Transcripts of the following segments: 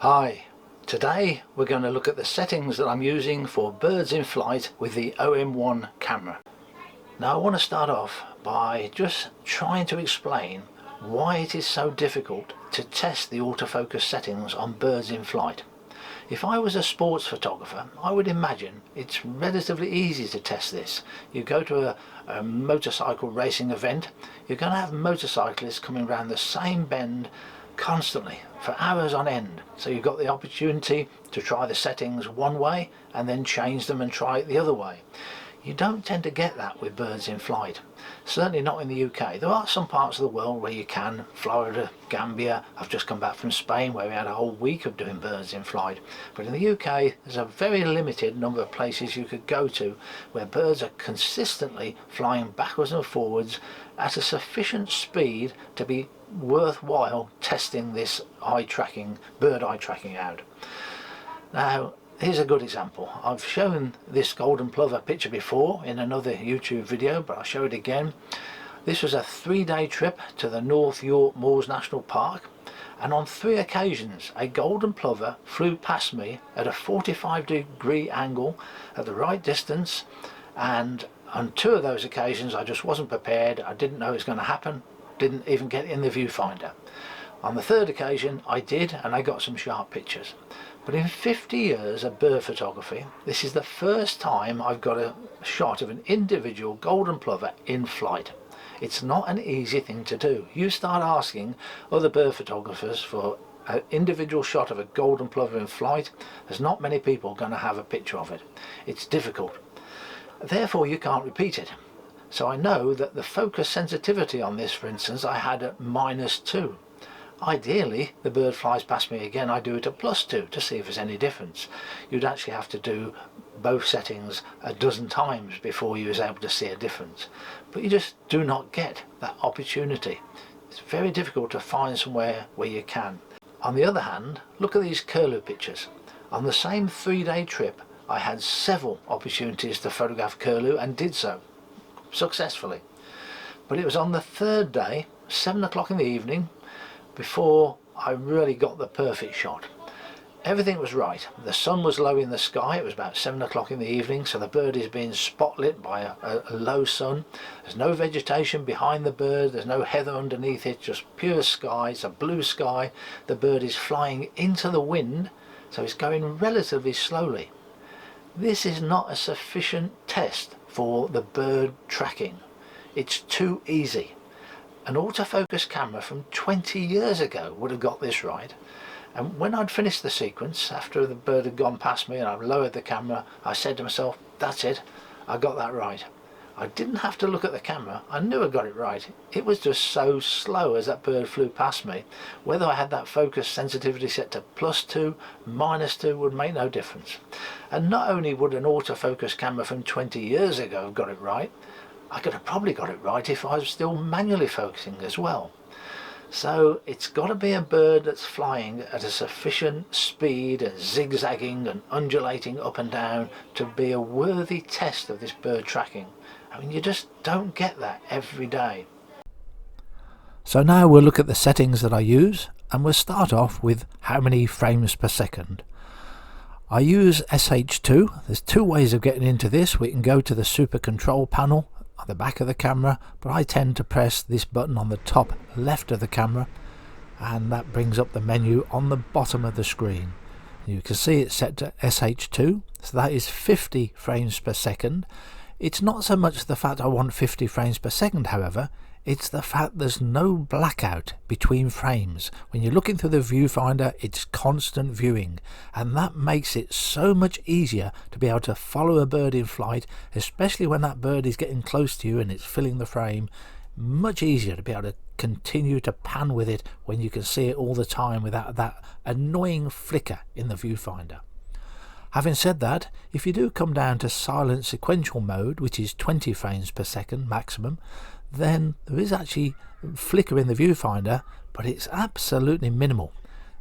Hi, today we're going to look at the settings that I'm using for birds in flight with the OM-1 camera. Now I want to start off by just trying to explain why it is so difficult to test the autofocus settings on birds in flight. If I was a sports photographer, I would imagine it's relatively easy to test this. You go to a motorcycle racing event, you're going to have motorcyclists coming around the same bend constantly for hours on end, so you've got the opportunity to try the settings one way and then change them and try it the other way. You don't tend to get that with birds in flight, certainly not in the UK. There are some parts of the world where you can, Florida, Gambia. I've just come back from Spain where we had a whole week of doing birds in flight, but in the UK there's a very limited number of places you could go to where birds are consistently flying backwards and forwards at a sufficient speed to be worthwhile testing this bird eye tracking out. Now here's a good example. I've shown this golden plover picture before in another YouTube video, but I'll show it again. This was a 3-day trip to the North York Moors National Park, and on 3 occasions a golden plover flew past me at a 45-degree angle at the right distance, and on 2 of those occasions I just wasn't prepared. I didn't know it was going to happen, didn't even get in the viewfinder. On the 3rd occasion I did, and I got some sharp pictures. But in 50 years of bird photography, this is the first time I've got a shot of an individual golden plover in flight. It's not an easy thing to do. You start asking other bird photographers for an individual shot of a golden plover in flight, there's not many people going to have a picture of it. It's difficult. Therefore you can't repeat it. So I know that the focus sensitivity on this, for instance, I had at -2. Ideally, the bird flies past me again, I do it at +2 to see if there's any difference. You'd actually have to do both settings a dozen times before you was able to see a difference. But you just do not get that opportunity. It's very difficult to find somewhere where you can. On the other hand, look at these curlew pictures. On the same 3-day trip, I had several opportunities to photograph curlew and did so successfully. But it was on the 3rd day, 7 o'clock in the evening, before I really got the perfect shot. Everything was right. The sun was low in the sky. It was about 7 o'clock in the evening, so the bird is being spotlit by a low sun. There's no vegetation behind the bird, there's no heather underneath it, just pure sky. It's a blue sky. The bird is flying into the wind, so it's going relatively slowly. This is not a sufficient test for the bird tracking. It's too easy. An autofocus camera from 20 years ago would have got this right. And when I'd finished the sequence, after the bird had gone past me and I lowered the camera, I said to myself, that's it, I got that right. I didn't have to look at the camera, I knew I got it right. It was just so slow as that bird flew past me. Whether I had that focus sensitivity set to +2, -2 would make no difference. And not only would an autofocus camera from 20 years ago have got it right, I could have probably got it right if I was still manually focusing as well. So it's got to be a bird that's flying at a sufficient speed and zigzagging and undulating up and down to be a worthy test of this bird tracking. I mean, you just don't get that every day. So now we'll look at the settings that I use, and we'll start off with how many frames per second. I use SH2. There's 2 ways of getting into this. We can go to the super control panel on the back of the camera, but I tend to press this button on the top left of the camera, and that brings up the menu on the bottom of the screen. You can see it's set to SH2, so that is 50 frames per second. It's not so much the fact I want 50 frames per second, however, it's the fact there's no blackout between frames. When you're looking through the viewfinder, it's constant viewing, and that makes it so much easier to be able to follow a bird in flight, especially when that bird is getting close to you and it's filling the frame. Much easier to be able to continue to pan with it when you can see it all the time without that annoying flicker in the viewfinder. Having said that, if you do come down to silent sequential mode, which is 20 frames per second maximum, then there is actually flicker in the viewfinder, but it's absolutely minimal.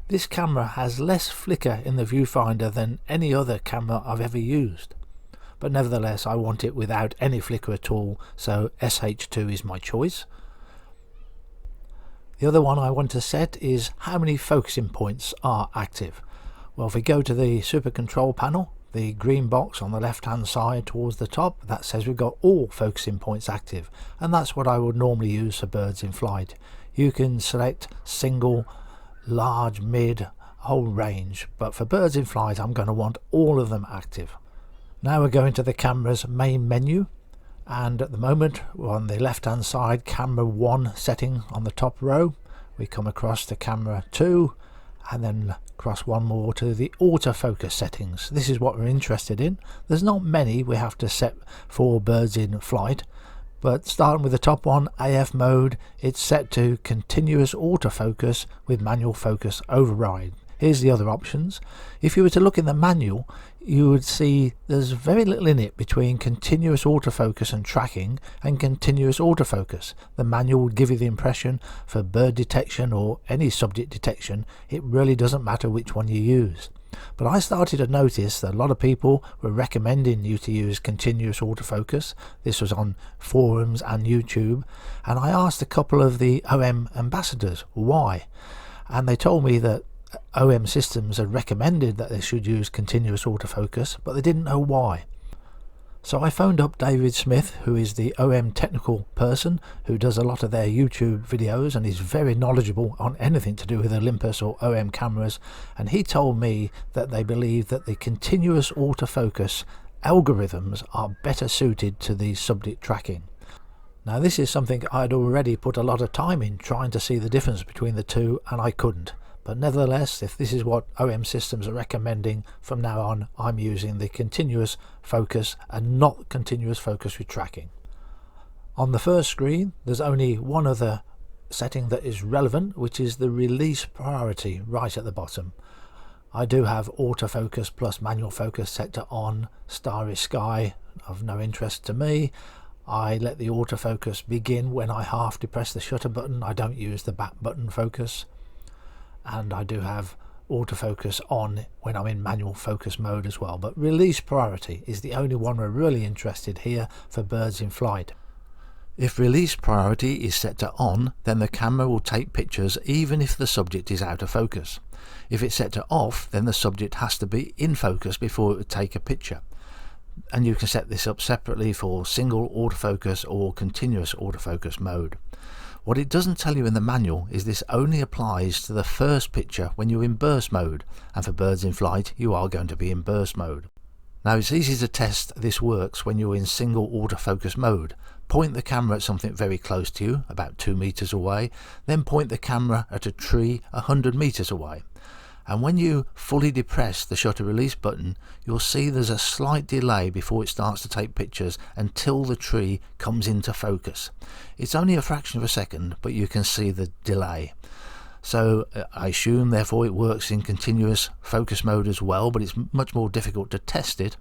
This camera has less flicker in the viewfinder than any other camera I've ever used. But nevertheless, I want it without any flicker at all, so SH2 is my choice. The other one I want to set is how many focusing points are active. Well, if we go to the super control panel, the green box on the left hand side towards the top, that says we've got all focusing points active, and that's what I would normally use for birds in flight. You can select single, large, mid, whole range, but for birds in flight I'm going to want all of them active. Now we're going to the camera's main menu, and at the moment we're on the left hand side, camera 1 setting on the top row. We come across to camera 2 and then across one more to the autofocus settings. This is what we're interested in. There's not many we have to set for birds in flight, but starting with the top one, AF mode, it's set to continuous autofocus with manual focus override. Here's the other options. If you were to look in the manual, you would see there's very little in it between continuous autofocus and tracking and continuous autofocus. The manual would give you the impression for bird detection or any subject detection, it really doesn't matter which one you use. But I started to notice that a lot of people were recommending you to use continuous autofocus. This was on forums and YouTube, and I asked a couple of the OM ambassadors why, and they told me that OM systems had recommended that they should use continuous autofocus, but they didn't know why. So I phoned up David Smith, who is the OM technical person who does a lot of their YouTube videos and is very knowledgeable on anything to do with Olympus or OM cameras, and he told me that they believe that the continuous autofocus algorithms are better suited to the subject tracking. Now this is something I'd already put a lot of time in trying to see the difference between the two, and I couldn't. But nevertheless, if this is what OM systems are recommending, from now on I'm using the continuous focus and not continuous focus with tracking. On the first screen there's only one other setting that is relevant, which is the release priority right at the bottom. I do have autofocus plus manual focus set to on, starry sky, of no interest to me. I let the autofocus begin when I half depress the shutter button. I don't use the back button focus. And I do have autofocus on when I'm in manual focus mode as well, but release priority is the only one we're really interested here for birds in flight. If release priority is set to on, then the camera will take pictures even if the subject is out of focus. If it's set to off, then the subject has to be in focus before it would take a picture. And you can set this up separately for single autofocus or continuous autofocus mode. What it doesn't tell you in the manual is this only applies to the first picture when you're in burst mode, and for birds in flight you are going to be in burst mode. Now it's easy to test this works when you're in single autofocus mode. Point the camera at something very close to you, about 2 meters away, then point the camera at a tree 100 meters away. And when you fully depress the shutter release button, you'll see there's a slight delay before it starts to take pictures until the tree comes into focus. It's only a fraction of a second, but you can see the delay. So I assume therefore it works in continuous focus mode as well, but it's much more difficult to test it.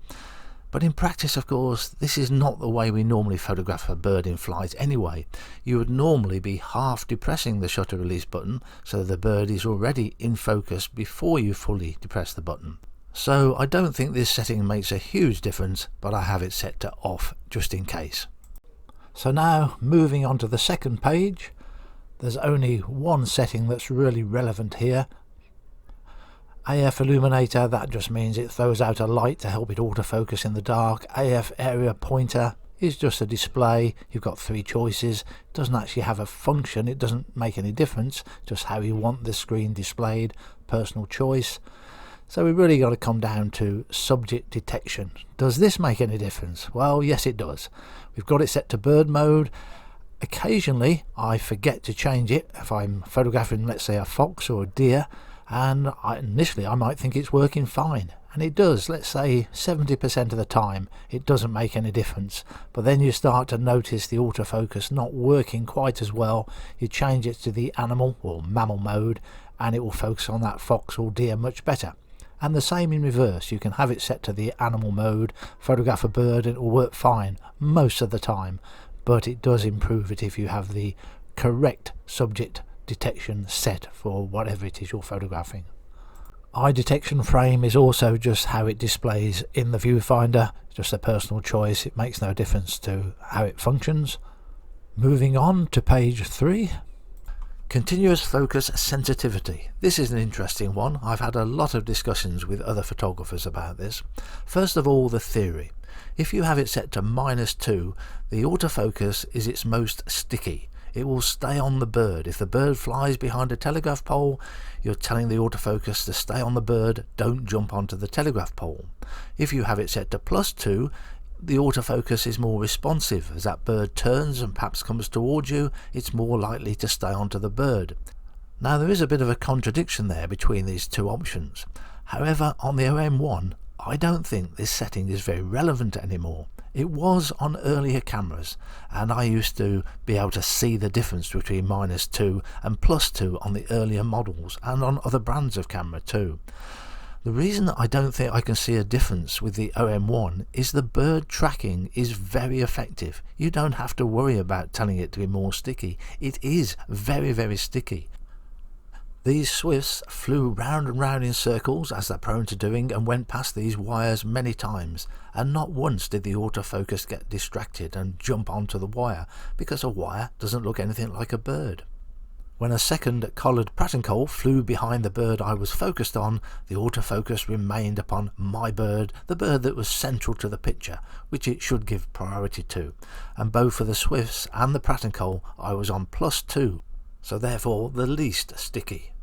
But in practice, of course, this is not the way we normally photograph a bird in flight anyway. You would normally be half depressing the shutter release button so the bird is already in focus before you fully depress the button. So I don't think this setting makes a huge difference, but I have it set to off just in case. So now moving on to the second page, there's only one setting that's really relevant here. AF illuminator, that just means it throws out a light to help it autofocus in the dark. AF area pointer is just a display. You've got 3 choices. It doesn't actually have a function. It doesn't make any difference, just how you want the screen displayed, personal choice. So we've really got to come down to subject detection. Does this make any difference? Well, yes it does. We've got it set to bird mode. Occasionally I forget to change it if I'm photographing, let's say, a fox or a deer, and initially I might think it's working fine, and it does. Let's say 70% of the time it doesn't make any difference, but then you start to notice the autofocus not working quite as well. You change it to the animal or mammal mode and it will focus on that fox or deer much better. And the same in reverse. You can have it set to the animal mode, photograph a bird, and it will work fine most of the time, but it does improve it if you have the correct subject detection set for whatever it is you're photographing. Eye detection frame is also just how it displays in the viewfinder, just a personal choice. It makes no difference to how it functions. Moving on to page 3. Continuous focus sensitivity. This is an interesting one. I've had a lot of discussions with other photographers about this. First of all, the theory. If you have it set to -2, the autofocus is its most sticky. It will stay on the bird. If the bird flies behind a telegraph pole, you're telling the autofocus to stay on the bird, don't jump onto the telegraph pole. If you have it set to +2, the autofocus is more responsive. As that bird turns and perhaps comes towards you, it's more likely to stay onto the bird. Now there is a bit of a contradiction there between these two options. However, on the OM-1, I don't think this setting is very relevant anymore. It was on earlier cameras, and I used to be able to see the difference between -2 and +2 on the earlier models and on other brands of camera too. The reason that I don't think I can see a difference with the OM-1 is the bird tracking is very effective. You don't have to worry about telling it to be more sticky. It is very, very sticky. These swifts flew round and round in circles, as they're prone to doing, and went past these wires many times, and not once did the autofocus get distracted and jump onto the wire, because a wire doesn't look anything like a bird. When a second collared pratincoll flew behind the bird I was focused on, the autofocus remained upon my bird, the bird that was central to the picture, which it should give priority to, and both for the swifts and the pratincoll I was on +2, so therefore the least sticky.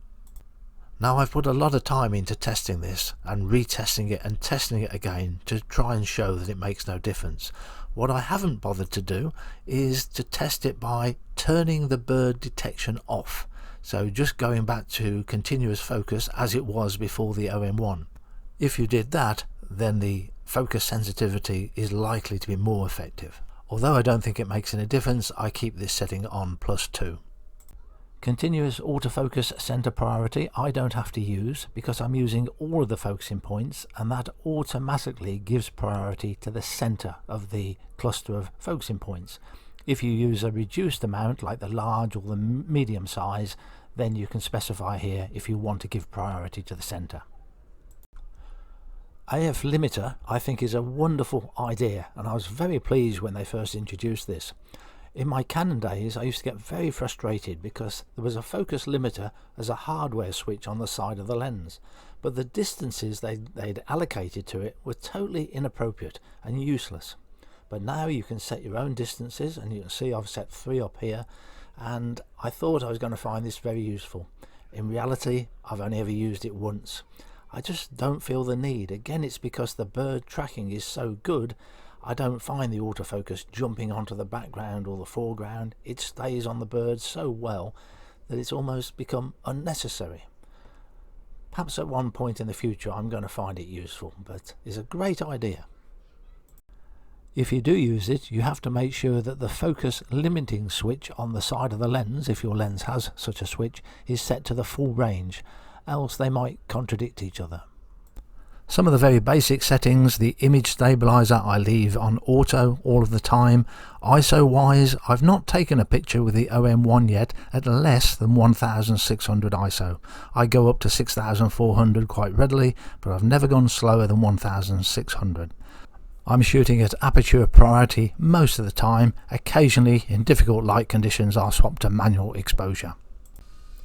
Now I've put a lot of time into testing this and retesting it and testing it again to try and show that it makes no difference. What I haven't bothered to do is to test it by turning the bird detection off, so just going back to continuous focus as it was before the OM-1. If you did that, then the focus sensitivity is likely to be more effective. Although I don't think it makes any difference, I keep this setting on +2. Continuous autofocus center priority I don't have to use because I'm using all of the focusing points, and that automatically gives priority to the center of the cluster of focusing points. If you use a reduced amount like the large or the medium size, then you can specify here if you want to give priority to the center. AF limiter I think is a wonderful idea, and I was very pleased when they first introduced this. In my Canon days I used to get very frustrated because there was a focus limiter as a hardware switch on the side of the lens, but the distances they'd allocated to it were totally inappropriate and useless. But now you can set your own distances, and you can see I've set 3 up here, and I thought I was going to find this very useful. In reality I've only ever used it once. I just don't feel the need. Again, it's because the bird tracking is so good. I don't find the autofocus jumping onto the background or the foreground. It stays on the bird so well that it's almost become unnecessary. Perhaps at one point in the future I'm going to find it useful, but it's a great idea. If you do use it, you have to make sure that the focus limiting switch on the side of the lens, if your lens has such a switch, is set to the full range, else they might contradict each other. Some of the very basic settings, the image stabilizer I leave on auto all of the time. ISO wise, I've not taken a picture with the OM-1 yet at less than 1600 ISO. I go up to 6400 quite readily, but I've never gone slower than 1600. I'm shooting at aperture priority most of the time. Occasionally in difficult light conditions I'll swap to manual exposure.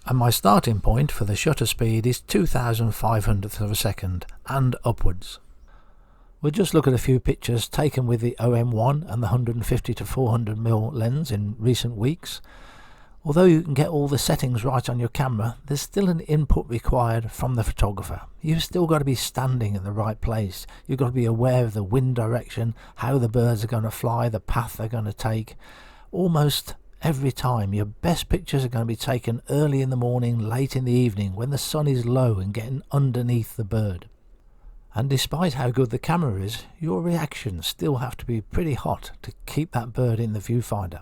And my starting point for the shutter speed is 2500th of a second and upwards. We'll just look at a few pictures taken with the OM-1 and the 150 to 400mm lens in recent weeks. Although you can get all the settings right on your camera, there's still an input required from the photographer. You've still got to be standing in the right place. You've got to be aware of the wind direction, how the birds are going to fly, the path they're going to take. Almost every time your best pictures are going to be taken early in the morning, late in the evening, when the sun is low and getting underneath the bird. And despite how good the camera is, your reactions still have to be pretty hot to keep that bird in the viewfinder.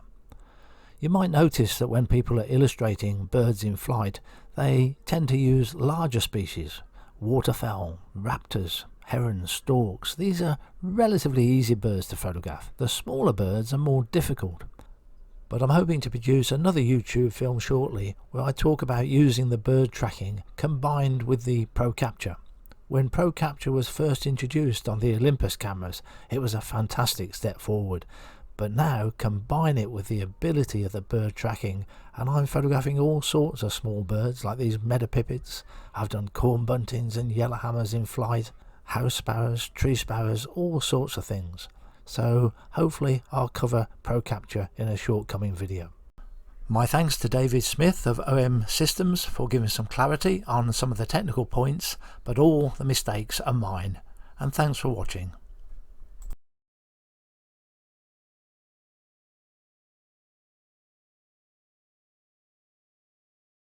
You might notice that when people are illustrating birds in flight, they tend to use larger species, waterfowl, raptors, herons, storks. These are relatively easy birds to photograph. The smaller birds are more difficult. But I'm hoping to produce another YouTube film shortly where I talk about using the bird tracking combined with the Pro Capture. When Pro Capture was first introduced on the Olympus cameras, it was a fantastic step forward. but now combine it with the ability of the bird tracking, and I'm photographing all sorts of small birds like these meadowpipits. I've done corn buntings and yellowhammers in flight, house sparrows, tree sparrows, all sorts of things. So hopefully I'll cover Pro Capture in a short-coming video. My thanks to David Smith of OM Systems for giving some clarity on some of the technical points, but all the mistakes are mine. And thanks for watching.